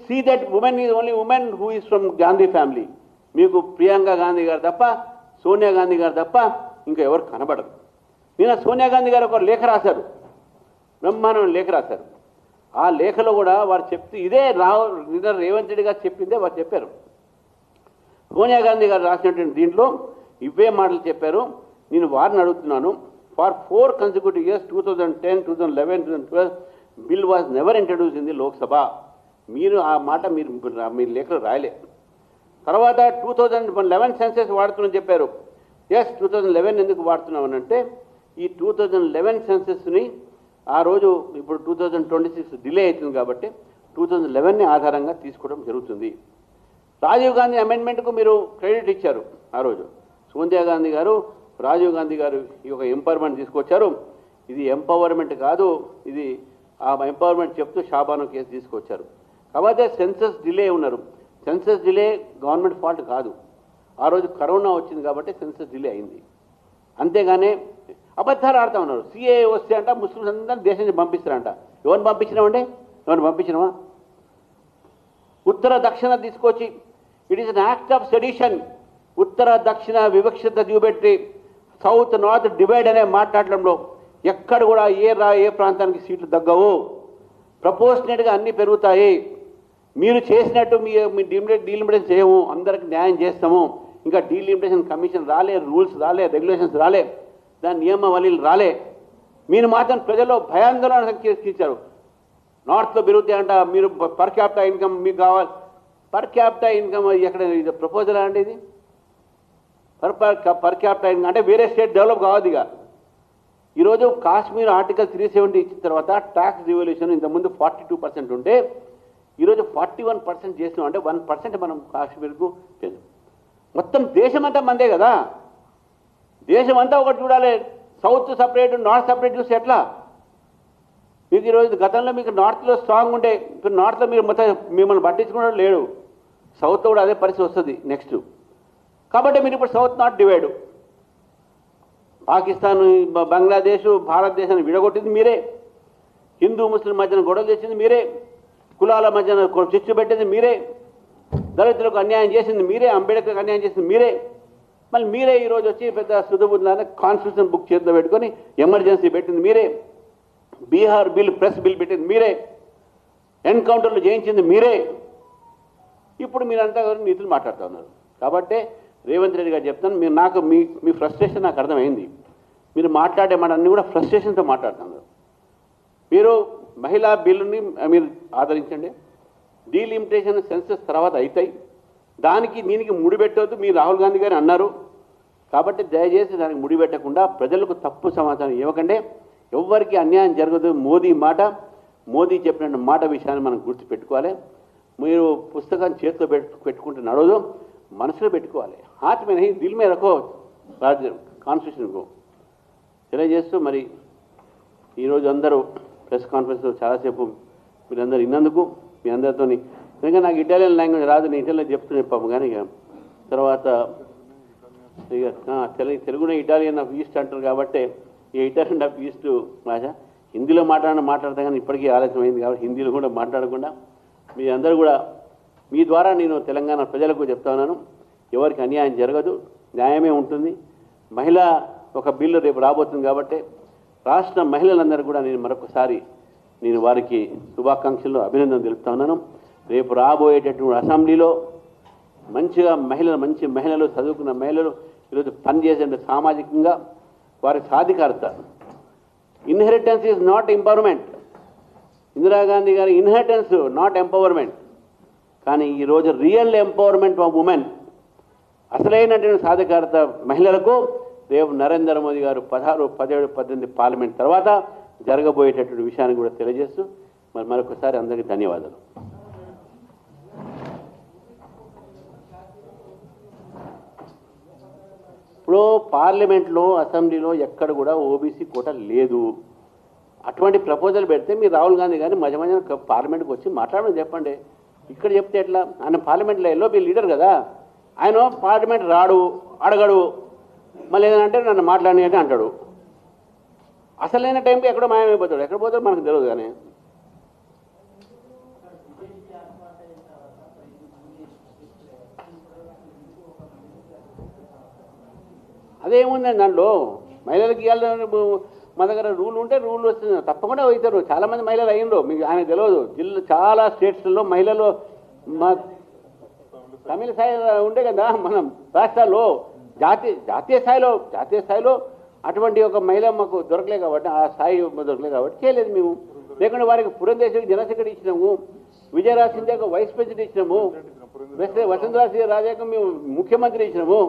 see that woman is only woman who is from Gandhi family. మీకు ప్రియాంక గాంధీ గారు తప్ప, సోనియా గాంధీ గారు తప్ప ఇంకా ఎవరు కనబడరు. నిన్న సోనియా గాంధీ గారు ఒక లేఖ రాశారు, బ్రహ్మాండమైన లేఖ రాశారు. ఆ లేఖలో కూడా వారు చెప్తే ఇదే నిన్న రేవంత్ రెడ్డి గారు చెప్పిందే వారు చెప్పారు. సోనియా గాంధీ గారు రాసినటువంటి దీంట్లో ఇవే మాటలు చెప్పారు. నేను వారిని అడుగుతున్నాను, for 4 consecutive years 2010, 2011, 2012 bill was never introduce in the Lok Sabha. మీరు ఆ మాట మీ లేఖలో రాయలే. తర్వాత 2011 సెన్సెస్ వాడుతున్నామని చెప్పారు. ఎస్, 2011 ఎందుకు వాడుతున్నామనంటే ఈ 2011 సెన్సెస్ని ఆ రోజు ఇప్పుడు 2026 డిలే అవుతుంది కాబట్టి 2011ని ఆధారంగా తీసుకోవడం జరుగుతుంది. రాజీవ్ గాంధీ అమెండ్మెంట్కు మీరు క్రెడిట్ ఇచ్చారు ఆ రోజు. సోనియా గాంధీ గారు, రాజీవ్ గాంధీ గారు ఈ యొక్క ఎంపవర్మెంట్ తీసుకొచ్చారు. ఇది ఎంపవర్మెంట్ కాదు, ఇది ఆ ఎంపవర్మెంట్ చెప్తూ షాబానో కేసు తీసుకొచ్చారు. కాకపోతే సెన్సస్ డిలే ఉన్నారు. సెన్సస్ డిలే గవర్నమెంట్ ఫాల్ట్ కాదు. ఆ రోజు కరోనా వచ్చింది కాబట్టి సెన్సస్ డిలే అయింది. అంతేగానే అబద్ధాలు ఆడుతూ ఉన్నారు. సిఏఏ వస్తే అంట ముస్లిమ్స్ అందరూ దేశం నుంచి పంపిస్తారంట. ఎవరిని పంపించినామండి? ఎవరిని పంపించినామా? ఉత్తర దక్షిణ తీసుకొచ్చి it is an act of sedition. ఉత్తర దక్షిణ వివక్షత చూపెట్టి సౌత్ నార్త్ డివైడ్ అనే మాట్లాడడంలో ఎక్కడ కూడా ఏ ప్రాంతానికి సీట్లు తగ్గవు. ప్రపోర్షనేట్గా అన్నీ పెరుగుతాయి. మీరు చేసినట్టు మీ డీలిమిటేషన్ చేయము, అందరికి న్యాయం చేస్తాము. ఇంకా డీలిమిటేషన్ కమిషన్ రాలే, రూల్స్ రాలే, రెగ్యులేషన్స్ రాలే, దాని నియమావళిలు రాలే. మీరు మాత్రం ప్రజల్లో భయాందోళన సృష్టించారు. నార్త్లో పెరుగుతాయంట, మీరు పర్ క్యాపిటల్ ఇన్కమ్ మీకు కావాలి. పర్ క్యాపిటల్ ఇన్కమ్ ఎక్కడ ఇది ప్రపోజల్ అండి? ఇది పర్ క్యాపిటల్ ఇన్కమ్ అంటే వేరే స్టేట్ డెవలప్ కావద్దు. ఇక ఈరోజు కాశ్మీర్ ఆర్టికల్ 370 ఇచ్చిన తర్వాత ట్యాక్స్ రివల్యూషన్ ఇంతకుముందు 42% ఉంటే ఈరోజు 41% చేస్తున్నాం. అంటే 1% మనం కాశ్మీర్కు మొత్తం దేశమంతా మందే కదా. దేశమంతా ఒకటి చూడాలి. సౌత్ సపరేట్, నార్త్ సపరేట్ చూస్తే ఎట్లా? మీకు ఈరోజు గతంలో మీకు నార్త్లో స్ట్రాంగ్ ఉంటే ఇప్పుడు నార్త్లో మీరు మొత్తం మిమ్మల్ని పట్టించుకోవడం లేడు. సౌత్లో కూడా అదే పరిస్థితి వస్తుంది నెక్స్ట్. కాబట్టి మీరు ఇప్పుడు south north divide. Pakistan, Bangladesh, భారతదేశాన్ని విడగొట్టింది మీరే. హిందూ ముస్లిం మధ్యన గొడవలు తెచ్చింది మీరే. కులాల మధ్యన చిచ్చు పెట్టింది మీరే. దళితులకు అన్యాయం చేసింది మీరే. అంబేద్కర్కి అన్యాయం చేసింది మీరే. మళ్ళీ మీరే ఈరోజు వచ్చి పెద్ద సుధబుద్ధాన్ని కాన్స్టిట్యూషన్ బుక్ చేతిలో పెట్టుకొని ఎమర్జెన్సీ పెట్టింది మీరే. బీహార్ బిల్, ప్రెస్ బిల్ పెట్టింది మీరే. ఎన్కౌంటర్లు చేయించింది మీరే. ఇప్పుడు మీరంతా నీతులు మాట్లాడుతూ ఉన్నారు. కాబట్టి రేవంత్ రెడ్డి గారు చెప్తాను, మీరు నాకు మీ ఫ్రస్ట్రేషన్ నాకు అర్థమైంది. మీరు మాట్లాడే మాట అన్నీ కూడా ఫ్రస్ట్రేషన్తో మాట్లాడుతున్నారు. మీరు మహిళా బిల్లుని మీరు ఆదరించండి. డీలిమిటేషన్ సెన్సస్ తర్వాత అవుతాయి. దీనికి ముడిపెట్టవద్దు మీరు రాహుల్ గాంధీ గారు అన్నారు. కాబట్టి దయచేసి దానికి ముడిపెట్టకుండా ప్రజలకు తప్పు సమాచారం ఇవ్వకండి. ఎవ్వరికి అన్యాయం జరగదు. మోదీ చెప్పిన మాట విషయాన్ని మనం గుర్తుపెట్టుకోవాలి. మీరు పుస్తకాన్ని చేతిలో పెట్టుకుంటే నడవదు, మనసులో పెట్టుకోవాలి. హార్ట్ మీద దిల్ మీద రఖో కాన్స్టిట్యూషన్కు తెలియజేస్తూ మరి ఈరోజు అందరూ ప్రెస్ కాన్ఫరెన్స్లో చాలాసేపు మీరందరూ విన్నందుకు మీ అందరితో. ఎందుకంటే నాకు ఇటాలియన్ లాంగ్వేజ్ రాదు, నేను ఇటాలియన్ చెప్తూ చెప్పాము. కానీ ఇక తర్వాత ఇక తెలుగునే ఇటాలియన్ ఆఫ్ ఈస్ట్ అంటారు కాబట్టి ఇక ఇటాలియన్ ఆఫ్ ఈస్ట్ భాష హిందీలో మాట్లాడతా కానీ ఇప్పటికీ ఆలస్యం అయింది కాబట్టి హిందీలో కూడా మాట్లాడకుండా మీ అందరూ కూడా మీ ద్వారా నేను తెలంగాణ ప్రజలకు చెప్తా ఉన్నాను, ఎవరికి అన్యాయం జరగదు, న్యాయమే ఉంటుంది. మహిళా ఒక బిల్లు రేపు రాబోతుంది కాబట్టి రాష్ట్ర మహిళలందరూ కూడా నేను మరొకసారి వారికి శుభాకాంక్షలు, అభినందనలు తెలుపుతా ఉన్నాను. రేపు రాబోయేటటువంటి అసెంబ్లీలో మంచిగా మంచి మహిళలు, చదువుకున్న మహిళలు ఈరోజు పనిచేసే సామాజికంగా వారి సాధికారత. Inheritance is not empowerment. Indira Gandhi గారి ఇన్హెరిటెన్స్ నాట్ ఎంపవర్మెంట్. కానీ ఈరోజు రియల్ ఎంపవర్మెంట్ ఆఫ్ ఉమెన్, అసలైనటువంటి సాధికారత మహిళలకు రేపు నరేంద్ర మోదీ గారు 16, 17, 18 పార్లమెంట్ తర్వాత జరగబోయేటటువంటి విషయాన్ని కూడా తెలియజేస్తూ మరొకసారి అందరికీ ధన్యవాదాలు. ఇప్పుడు పార్లమెంట్లో, అసెంబ్లీలో ఎక్కడ కూడా ఓబీసీ కోటా లేదు. అటువంటి ప్రపోజల్ పెడితే మీరు రాహుల్ గాంధీ గారిని మధ్య పార్లమెంట్కి వచ్చి మాట్లాడమని చెప్పండి. ఇక్కడ చెప్తే ఎట్లా? ఆయన పార్లమెంట్లో ఎల్ఓపీ లీడర్ కదా, ఆయన పార్లమెంట్ రాడు, అడగడు, మళ్ళీ ఏదంటే నన్ను మాట్లాడి అంటే అంటాడు. అసలైన టైంకి ఎక్కడో మాయమైపోతాడు. ఎక్కడ పోతాడు మనకు తెలియదు. కానీ అదేముందండి దాంట్లో మహిళలకు ఇవ్వాలి. మా దగ్గర రూల్ ఉంటే రూల్ వస్తుంది, తప్పకుండా అవుతారు. చాలామంది మహిళలు అయ్యిండ్రు, మీకు ఆయన తెలియదు. చాలా స్టేట్స్లో మహిళలు తమిళ స్థాయి ఉండే కదా మనం రాష్ట్రాల్లో, జాతీయ స్థాయిలో అటువంటి ఒక మహిళ మాకు దొరకలే కాబట్టి, ఆ స్థాయి దొరకలే కాబట్టి చేయలేదు మేము. లేకుంటే వారికి పురంధేశ్వరికి జనరల్ సెక్రటరీ ఇచ్చినాము, విజయరాజ్ సింధియాకు వైస్ ప్రెసిడెంట్ ఇచ్చినాము, వసుంధరా రాజాకు మేము ముఖ్యమంత్రి ఇచ్చినాము.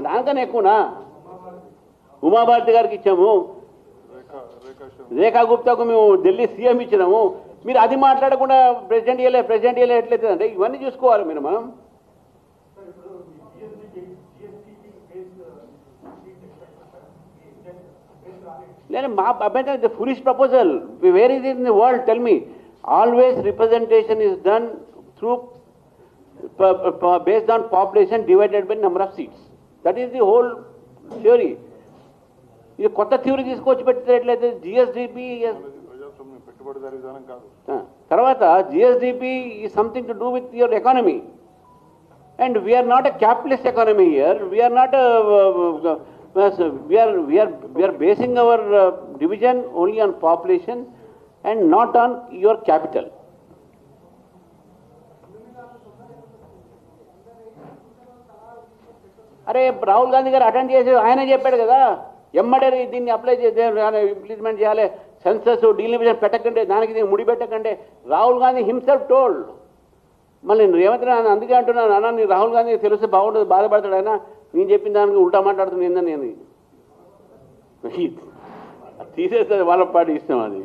దానికన్నా ఎక్కువనా? ఉమాభారతి గారికి ఇచ్చాము, రేఖా గుప్తాకు మేము ఢిల్లీ సీఎం ఇచ్చినాము. మీరు అది మాట్లాడకుండా ప్రెసిడెంట్ ఇవ్వలే ఎట్లయితే అంటే ఇవన్నీ చూసుకోవాలి మీరు. మనం లేదు మా అభ్యంతరం. The foolish proposal, where is it in the world? Tell me. Always representation is done through based on population divided by number of seats. That is the whole theory. ఇది కొత్త థియరీ తీసుకొచ్చి పెట్టినట్లయితే జిఎస్డిపి తర్వాత GSDP is something to do with your economy and we are not a capitalist economy here we are not we are basing our division only on population and not on your capital. అరే రాహుల్ గాంధీ గారు attend చేసి ఆయనే చెప్పాడు కదా, ఎమ్మడే దీన్ని apply చేసి implement చేయాలి, census delimitation పెట్టకండి, దానికి దీన్ని ముడి పెట్టకండి. Rahul Gandhi himself told. మళ్ళీ నేను రేవంత్ రెడ్డి అందుకే అంటున్నాను, అన్న నీ రాహుల్ గాంధీ తెలిస్తే బాగుంటుంది, బాధపడతాడు ఆయన, నేను చెప్పిన దానికి ఉల్టా మాట్లాడుతుంది ఏందని నేను తీసేస్తుంది వాళ్ళ పార్టీ ఇష్టం అది.